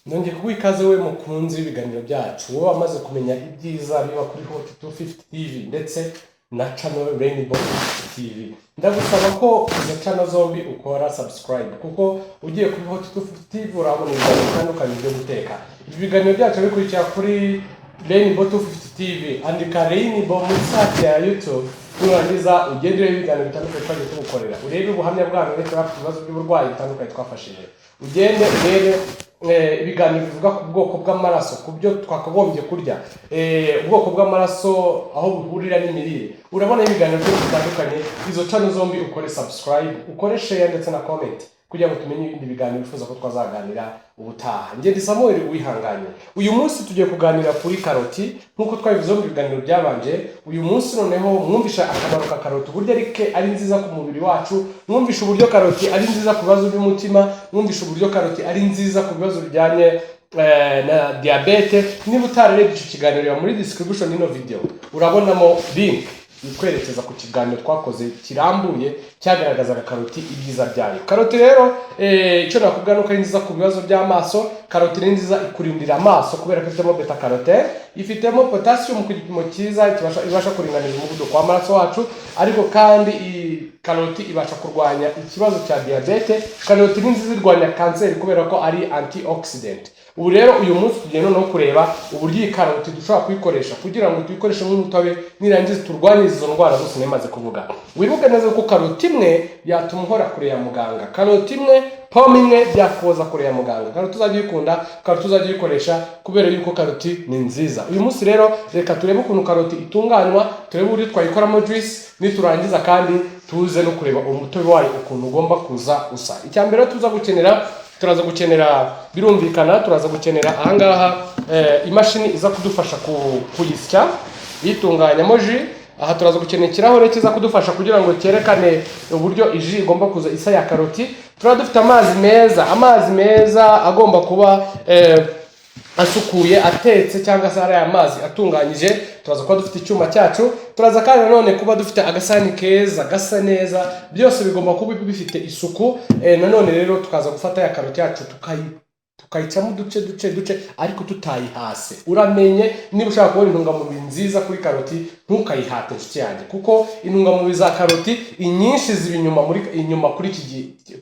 Nongeye kuguha ikaze we mukunzi w'ibiganiro byacu, wowe wamaze kumenya ibyiza biba kuri Hot 250 TV ndetse na channel Rainbow TV. Ndagusaba ko izo channel zombi ukora subscribe, kuko ugiye kuri Hot 250 TV urabona ibintu bitandukanye byo guteka. Ibi biganiro byacu bikurikira kuri Rainbow 250 TV, andika Rainbow muri search ya YouTube, nurangiza ugendere ibiganiro bitandukanye twagiye tugukorera, urebe ubuhamya bwanyu ndetse ibibazo by'uburwayi bitandukanye twafashije. Ugende urebe ibiganiro bivuga ku bwoko bw'amaraso, ku byo twakagombye kurya, ubwoko bw'amaraso aho buhurira n'imirire. Urabona ibiganiro bitandukanye. Izo channel zombi ukore subscribe, ukore share ndetse na comment kugira ngo tumenye ibindi biganiro bifuza ko twazaganira ubutaha. Nge ndi Samuel Uwihanganye. Uyu munsi tugiye kuganira kuri karoti nkuko twabivuze mu biganiro byabanje. Uyu munsi noneho mwumvisha akamaro ka karoti, uburyo ari nziza ku mubiri wacu, mwumvisha uburyo karoti ari nziza ku bibazo by'umutima, mwumvisha uburyo karoti ari nziza ku bibazo bijyanye na diabete. Niba utarebye icyo kiganiro muri description y'ino video urabonamo link ikwerekeza ku kiganiro twakoze kirambuye cyagaragazaga karoti ibyiza byayo. Karoti rero icyo nakubwira nuko ari nziza ku bibazo by'amaso. Karoti ni nziza ikurindira amaso kubera ko ifitemo beta carotene, ifitemo potassium ku gipimo cyiza ibasha kuringaniza umuvuduko w'amaraso wacu, ariko kandi karoti ibasha kurwanya ikibazo cya diabete. Karoti ni nziza irwanya kanseri kubera ko ari antioxidant. Ubu rero uyu munsi tugiye no kureba uburyo iyi karoti dushobora kuyikoresha kugira ngo tuyikoreshe nk'umutobe nirangiza turwanye izo ndwara zose nemaze kuvuga. Wibuke neza ko karoti imwe yatuma uhora kure ya muganga, karoti imwe, pome imwe byakoza kure ya muganga. Karoti uzajya uyikunda, karoti uzajya uyikoresha kubera yuko karoti ni nziza. Uyu munsi rero reka turebe ukuntu karoti itunganywa, turebe uburyo twayikoramo juice, niturangiza kandi tuze no kureba umutobe wayo ukuntu ugomba kuza usa. Icyambere turaza gukenera birumvikana, turaza gukenera ahangaha imashini iza kudufasha kuyisya yitunganyamo ji. Aha turaza gukenera ikirahure kiza kudufasha kugira ngo cyerekane uburyo iji igomba kuza isa ya karoti. Turaba dufite amazi meza agomba kuba asukuye, atetse cyangwa se ari amazi atunganyije. Turaza kuba dufite icyuma cyacu, turaza kandi nanone kuba dufite agasahani keza gasa neza, byose bigomba kuba bifite isuku. Nanone rero tukaza gufata ya karoti yacu tukayicamo duce ariko tutayihase. Uramenye niba ushaka kubona intungamubiri nziza kuri karoti ntukayihate inshuti yanjye, kuko intungamubiri za karoti inyinshi ziba inyuma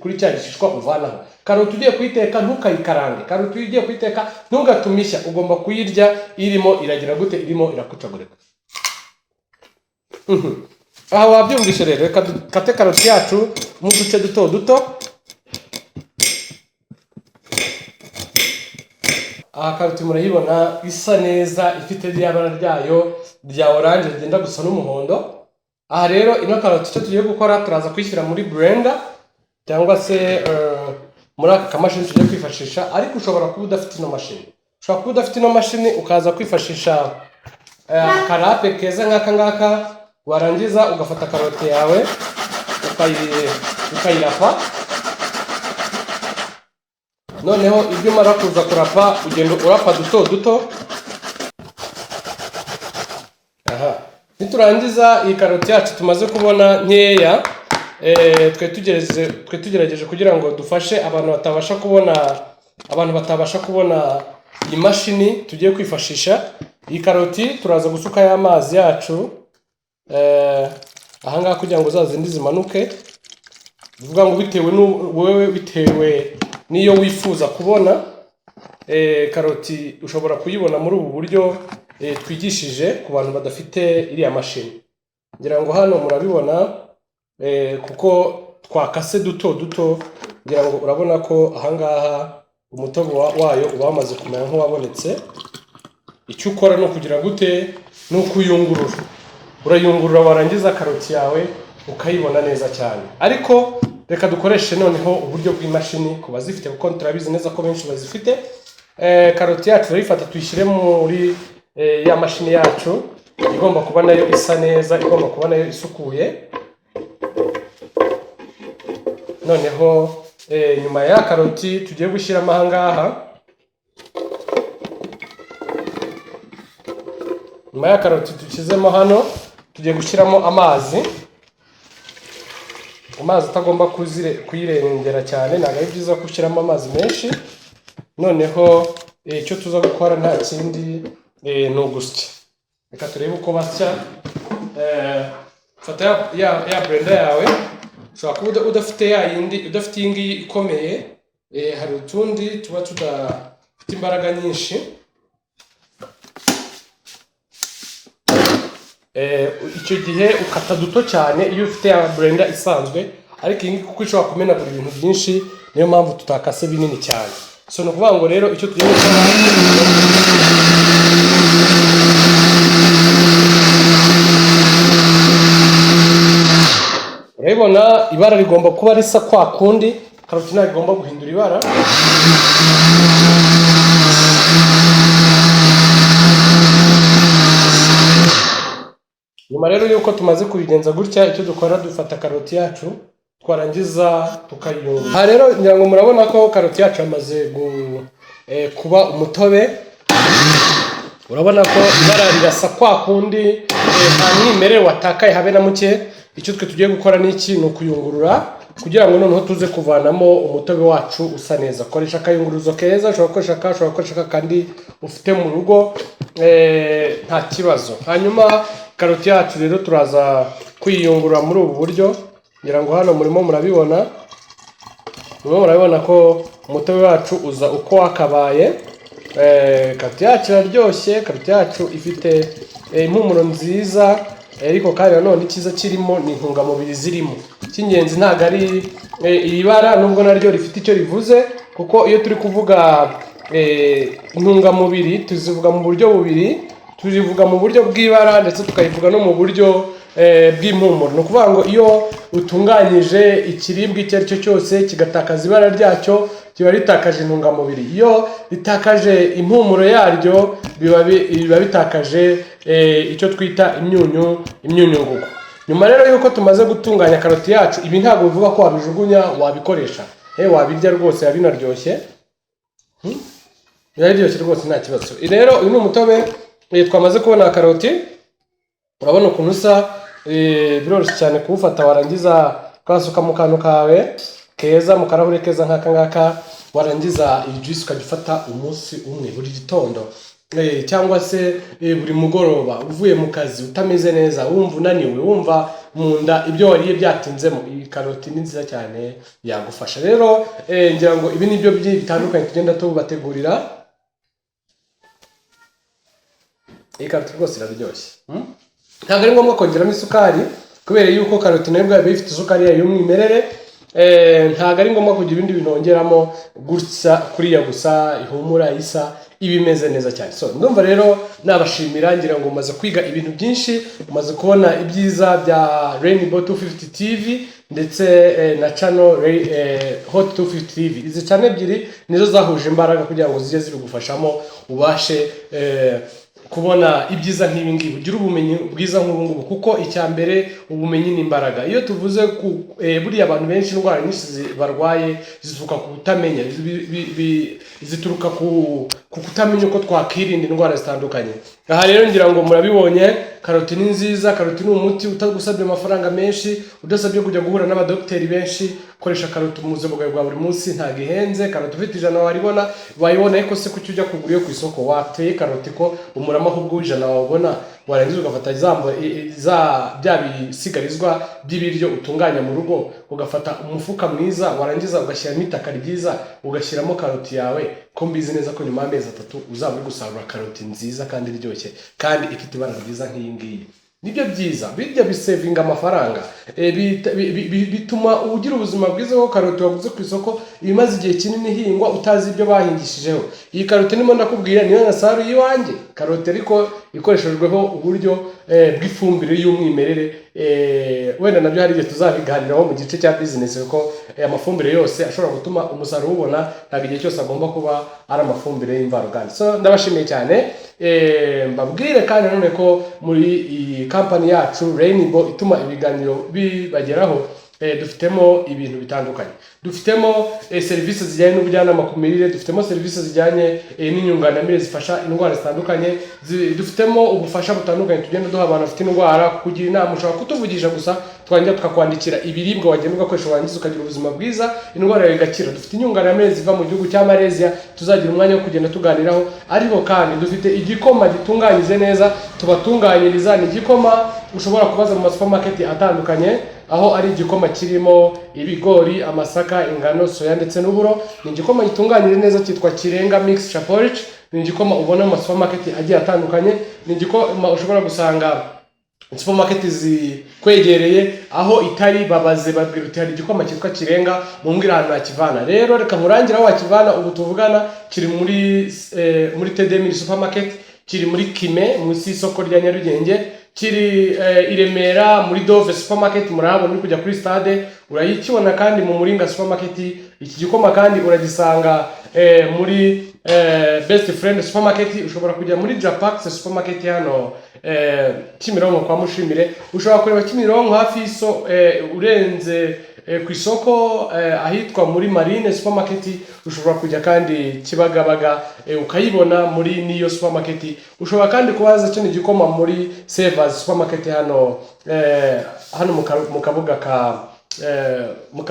kuri cya gishishwa uvanaho. Karoti ugiye kuyiteka ntukayikarange, karoti ugiye kuyiteka ntugatumisha, ugomba kuyirya irimo iragira gute, irimo irakucagurika. Aha wabyumvishe rero, reka dukate karoti yacu mu duce duto. Aha karoti murayibona isa neza, ifite ryabara ryayo rya orange rigenda gusa n'umuhondo. Aha rero ino karoti icyo tugiye gukora, turaza kuyishyira muri blender cyangwa se muri aka kamashini tugiye kwifashisha. Ariko ushobora kuba udafite ino mashini, ukaza kwifashisha karape keza nk'aka ngaka. Warangiza ugafata karoti yawe ukayirapa. Noneho ibyo umara kuza kurapa ugenda urapa duto. Aha, niturangiza iyi karoti yacu tumaze kubona nkeya, twe tugerageje kugira ngo dufashe abantu batabasha kubona iyi mashini tugiye kwifashisha. Iyi karoti turaza gusuka ya mazi yacu ahangaha kugira ngo zazindi zimanuke. Bivuga ngo bitewe niyo wifuza kubona karoti ushobora kuyibona muri ubu buryo twigishije ku bantu badafite iriya mashini. Ngira ngo hano murabibona kuko twakase duto. Ngira ngo urabona ko ahangaha umutobe wayo uba wamaze kumera nk'uwabonetse. Icyo ukora no kugira gute, no kuyungurura. Urayungurura, warangiza karoti yawe ukayibona neza cyane. Ariko reka dukoreshe noneho uburyo bw'imashini ku bazifite, kuko turabizi neza ko benshi bazifite. Karoti yacu turayifata tuyishyire muri ya mashini yacu, igomba kuba nayo isa neza, igomba kuba nayo isukuye. Noneho nyuma ya karoti tugiye gushyiramo ahangaha, nyuma ya karoti dushyizemo hano, tugiye gushyiramo amazi atagomba kuyirengera cyane. Ntabwo ari byiza gushyiramo amazi menshi. noneho icyo tuza gukora nta kindi ni ugusya. Reka turebe uko basya. Fata ya blender yawe, ushobora kuba udafite udafite iyi ngiyi ikomeye, hari utundi tuba tudafite imbaraga nyinshi. Icyo gihe ukata duto cyane iyo ufite ya blender isanzwe, ariko iyi ngiyi kuko ishobora kumenagura ibintu byinshi, niyo mpamvu tutakase binini cyane. So ni ukuvuga ngo rero icyo tugiye gukora, urabibona ibara rigomba kuba risa kwa kundi, karoti ntabwo igomba guhindura ibara. Nyuma rero yuko tumaze kubigenza gutya, icyo dukora dufata karoti yacu twarangiza tukayiyungurura. Aha rero ngira ngo murabona ko karoti yacu yamaze kuba umutobe. Urabona ko ibara rirasa kwa kundi, nta mwimerere watakaye habe na muke. Icyo twe tugiye gukora ni iki? Ni ukuyungurura kugira ngo noneho tuze kuvanamo umutobe wacu usa neza. Koresha akayunguruzo keza, ushobora gukoresha kandi ufite mu rugo, nta kibazo. Hanyuma karoti yacu rero turaza kuyiyungurura muri ubu buryo. Ngira ngo hano murimo murabibona ko umutobe wacu uza uko wakabaye. Karoti yacu iraryoshye, karoti yacu ifite impumuro nziza, ariko kandi nanone icyiza kirimo ni intungamubiri zirimo. Icy'ingenzi ntabwo ari iri bara, nubwo naryo rifite icyo rivuze, kuko iyo turi kuvuga intungamubiri tuzivuga mu buryo bubiri. Tuzivuga mu buryo bw'ibara ndetse tukayivuga no mu buryo bw'impumuro. Ni ukuvuga ngo iyo utunganyije ikiribwa icyo ari cyo cyose kigatakaza ibara ryacyo, kiba ritakaje intungamubiri. Iyo ritakaje impumuro yaryo, biba bitakaje icyo twita imyunyungugu. Nyuma rero yuko tumaze gutunganya karoti yacu, ibi ntabwo bivuga ko wabijugunya, wabikoresha. Wabirya rwose, binaryoshye. Biraryoshye rwose, nta kibazo. Rero uyu ni umutobe twamaze kubona karoti. Urabona ukuntu usa, biroroshye cyane kuwufata, warangiza ukasuka mu kantu kawe keza, mu karahure keza nk'aka ngaka, warangiza iyi juice ukagifata umunsi umwe, buri gitondo cyangwa se buri mugoroba uvuye mu kazi utameze neza, wumva unaniwe, wumva mu nda ibyo wariye byatinzemo. Iyi karoti ni nziza cyane, yagufasha. Rero ngira ngo ibi nibyo bitandukanye tugenda tubategurira. Iyi karoti rwose iraryoshye. Ntabwo ari ngombwa kongeramo isukari, kubera yuko karoti nayo ubwayo ifite isukari yayo y'umwimerere. Ntabwo ari ngombwa kugira ibindi bintu wongeramo, gutya kuriya gusa ihumura isa ibimeze neza cyane. So ndumva rero nabashimira, ngira ngo mumaze kwiga ibintu byinshi, mumaze kubona ibyiza bya Rainbow 250 TV ndetse na channel Hot 250 TV. Izi channel ebyiri nizo zahuje imbaraga kugira ngo zijye zibigufashamo ubashe kubona ibyiza nk'ibi ngibi, ugira ubumenyi bwiza nk'ubu ngubu, kuko icya mbere ubumenyi ni imbaraga. Iyo tuvuze buriya abantu benshi indwara nyinshi barwaye zituruka ku kutamenya, zituruka ku kutamenya uko twakirinda indwara zitandukanye. Aha rero ngira ngo murabibonye, karoti ni nziza, karoti ni umuti utagusabye amafaranga menshi, udasabye kujya guhura n'abadokiteri benshi. Koresha karoti mu buzima bwawe bwa buri munsi, ntabwo ihenze. Karoti ufite 100 wayibona, ariko se kuki ujya kugura yo ku isoko? Wateye karoti ko umurama ahubwo w'ijana wabona, warangiza ugafata bya bisigarizwa by'ibiryo utunganya mu rugo, ugafata umufuka mwiza, warangiza ugashyiramo itaka ryiza, ugashyiramo karoti yawe, ko mbizi neza ko nyuma y'amezi 3 uzaba uri gusarura karoti nziza kandi iryoshye kandi ifite ibara ryiza nk'iyi ngiyi. Nibyo byiza, bijya bisevinga amafaranga, bituma ugira ubuzima bwiza. Ko karoti waguze ku isoko ibimaze igihe kinini hingwa utazi ibyo bahingishijeho. Iyi karoti nimo ndakubwira niyo nasaruye iwanjye, karoti ariko ikoreshejweho uburyo bw'ifumbire y'umwimerere. Wenda nabyo hari igihe tuzabiganiraho mu gice cya business, kuko amafumbire yose ashobora gutuma umusaruro ubona, ntabwo igihe cyose agomba kuba ari amafumbire y'imvaruganda. So ndabashimiye cyane, mbabwire kandi nanone ko muri iyi company yacu Rainbow ituma ibiganiro bibageraho, dufitemo ibintu bitandukanye, dufitemo serivisi zijyanye n'ubujyanama ku mirire, dufitemo serivisi zijyanye n'inyunganamire zifasha indwara zitandukanye, dufitemo ubufasha butandukanye tugenda duha abantu bafite indwara, kugira inama. Ushobora kutuvugisha gusa twangira tukakwandikira ibiribwa wagenda ugakoresha warangiza ukagira ubuzima bwiza, indwara yawe igakira. Dufite inyunganamire ziva mu gihugu cya Malaysia tuzagira umwanya wo kugenda tuganiraho, ariko kandi dufite igikoma gitunganyije neza tubatunganyiriza. Ni igikoma ushobora kubaza mu masupermarket atandukanye, aho ari igikoma kirimo ibigori, amasaka, ingano, soya ndetse n'uburo. Ni igikoma gitunganyije neza cyitwa Kirenga Mixture Porridge. Ni igikoma ubona mu masupermarket agiye atandukanye. Ni igikoma ushobora gusanga supermarket zikwegereye, aho itari babaze babwira uti hari igikoma cyitwa Kirenga mumbwira ahantu nakivana. Rero reka murangira aho wakivana. Ubu tuvugana kiri muri TD Supermarket, kiri muri Kime munsi y'isoko rya Nyarugenge, kiri i Remera muri Dove Supermarket, murahabona uri kujya kuri stade urayikibona, kandi mu Muringa Supermarket. Iki gikoma kandi uragisanga muri Best Friend Supermarket. Ushobora kujya muri Japax Supermarket hano Kimironko kwa Mushimire. Ushobora kureba Kimironko hafi iso urenze ku isoko ahitwa muri Marine Supermarket. Ushobora kujya kandi Kibagabaga ukayibona muri niyo Supermarket. Ushobora kandi kubaza cyo igikoma muri Savers Supermarket hano mu kabuga ka mu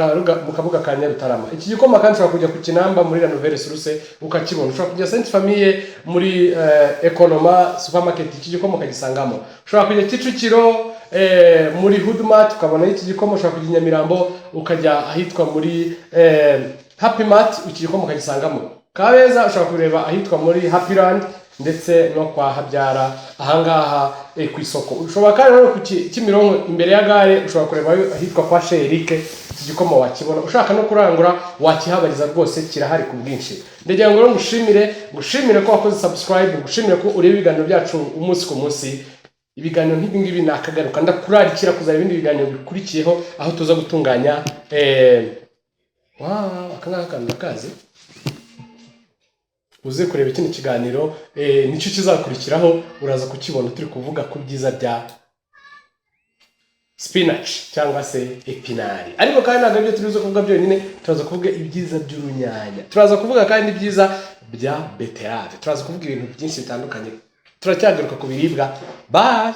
kabuga ka Nyarutarama. Iki gikoma kandi ushobora kujya ku Kinamba muri La Nouvelle Source ukakibona. Ushobora kujya Sainte Famille muri Economa Supermarket, iki gikoma ukagisangamo. Ushobora kujya Kicukiro muri Hoodmart ukabona iki gikoma. Ushobora kujya Nyamirambo ukajya ahitwa muri Happy Mart, iki gikoma ukagisangamo. Kabeza ushobora kureba ahitwa muri Happyland ndetse no kwa Habyara ahangaha ku isoko. Ushobora kandi no ku Kimironko imbere ya gare ushobora kureba ahitwa kwa Sherike, iki gikoma wakibona. Ushaka no kurangura wakihabariza rwose, kirahari ku bwinshi. Ndagira ngo ngushimire ko wakoze subscribe, ngushimire ko ureba ibiganiro byacu umunsi ku munsi. Ibiganiro nk'ibi ngibi nakagaruka ndakurarikira kuzaba ibindi biganiro bikurikiyeho, aho tuza gutunganya akangaka ndakazi uze kureba ikindi kiganiro nicyo kizakurikiraho. Uraza kukibona turi kuvuga ku byiza bya spinach cyangwa se epinari. Ariko kandi ntabwo ibyo turizo kuvuga byonyine, turaza kuvuga ibyiza by'urunyanya, turaza kuvuga kandi ibyiza bya beterave, turaza kuvuga ibintu byinshi bitandukanye. Turacyagaruka ku biribwa. Bye.